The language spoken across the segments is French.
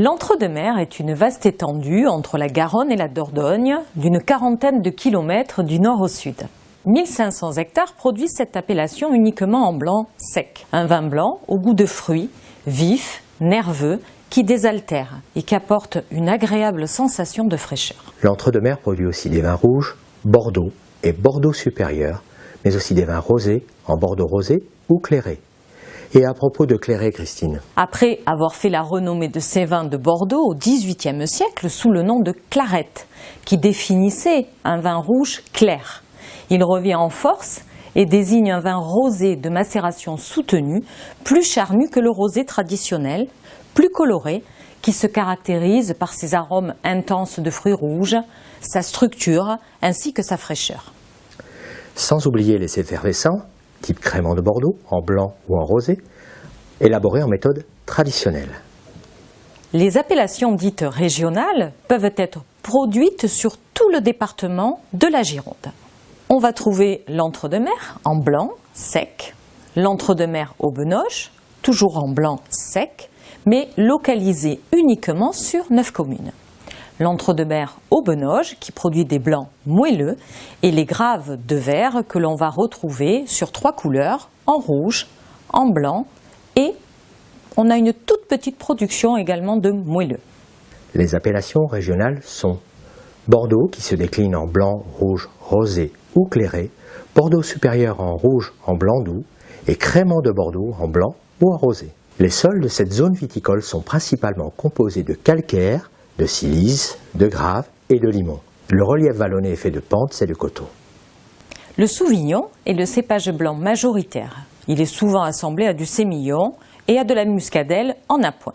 L'Entre-deux-Mers est une vaste étendue entre la Garonne et la Dordogne, d'une quarantaine de kilomètres du nord au sud. 1500 hectares produisent cette appellation uniquement en blanc sec. Un vin blanc au goût de fruits, vif, nerveux, qui désaltère et qui apporte une agréable sensation de fraîcheur. L'Entre-deux-Mers produit aussi des vins rouges, Bordeaux et Bordeaux supérieur, mais aussi des vins rosés, en Bordeaux rosé ou clairé. Et à propos de clairé, Christine. Après avoir fait la renommée de ces vins de Bordeaux au XVIIIe siècle sous le nom de clarette, qui définissait un vin rouge clair, il revient en force et désigne un vin rosé de macération soutenue, plus charnu que le rosé traditionnel, plus coloré, qui se caractérise par ses arômes intenses de fruits rouges, sa structure ainsi que sa fraîcheur. Sans oublier les effervescents, type crémant de Bordeaux, en blanc ou en rosé, élaborés en méthode traditionnelle. Les appellations dites régionales peuvent être produites sur tout le département de la Gironde. On va trouver l'Entre-deux-Mers en blanc sec, l'Entre-deux-Mers au Benoge, toujours en blanc sec, mais localisé uniquement sur 9 communes. L'Entre-deux-Mers au Benoge, qui produit des blancs moelleux, et les graves de verre que l'on va retrouver sur 3 couleurs, en rouge, en blanc, et on a une toute petite production également de moelleux. Les appellations régionales sont Bordeaux, qui se décline en blanc, rouge, rosé ou clairé, Bordeaux supérieur en rouge, en blanc doux, et crémant de Bordeaux en blanc ou en rosé. Les sols de cette zone viticole sont principalement composés de calcaire, de silice, de grave et de limon. Le relief vallonné est fait de pentes et de coteaux. Le Sauvignon est le cépage blanc majoritaire. Il est souvent assemblé à du sémillon et à de la muscadelle en appoint.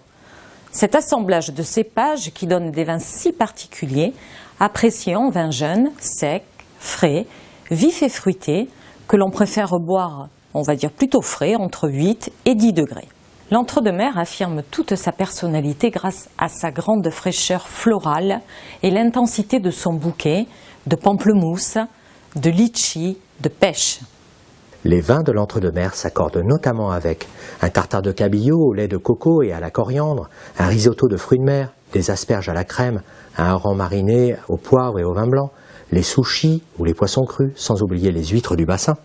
Cet assemblage de cépages qui donne des vins si particuliers, appréciés en vin jeune, sec, frais, vif et fruité, que l'on préfère boire, on va dire plutôt frais, entre 8 et 10 degrés. L'Entre-deux-Mers affirme toute sa personnalité grâce à sa grande fraîcheur florale et l'intensité de son bouquet de pamplemousse, de litchi, de pêche. Les vins de l'Entre-deux-Mers s'accordent notamment avec un tartare de cabillaud au lait de coco et à la coriandre, un risotto de fruits de mer, des asperges à la crème, un hareng mariné au poivre et au vin blanc, les sushis ou les poissons crus, sans oublier les huîtres du bassin.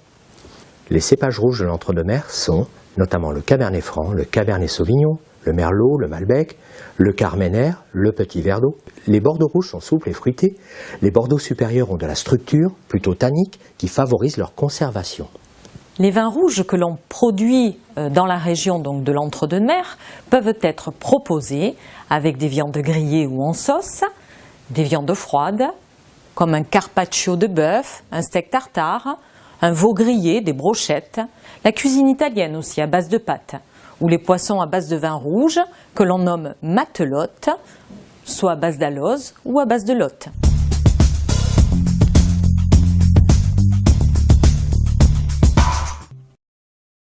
Les cépages rouges de l'Entre-deux-Mers sont notamment le Cabernet Franc, le Cabernet Sauvignon, le Merlot, le Malbec, le Carmenère, le Petit Verdot. Les Bordeaux rouges sont souples et fruités. Les Bordeaux supérieurs ont de la structure, plutôt tannique, qui favorise leur conservation. Les vins rouges que l'on produit dans la région donc de l'Entre-deux-Mers peuvent être proposés avec des viandes grillées ou en sauce, des viandes froides, comme un carpaccio de bœuf, un steak tartare, un veau grillé, des brochettes, la cuisine italienne aussi à base de pâtes, ou les poissons à base de vin rouge que l'on nomme matelote, soit à base d'aloze ou à base de lotte.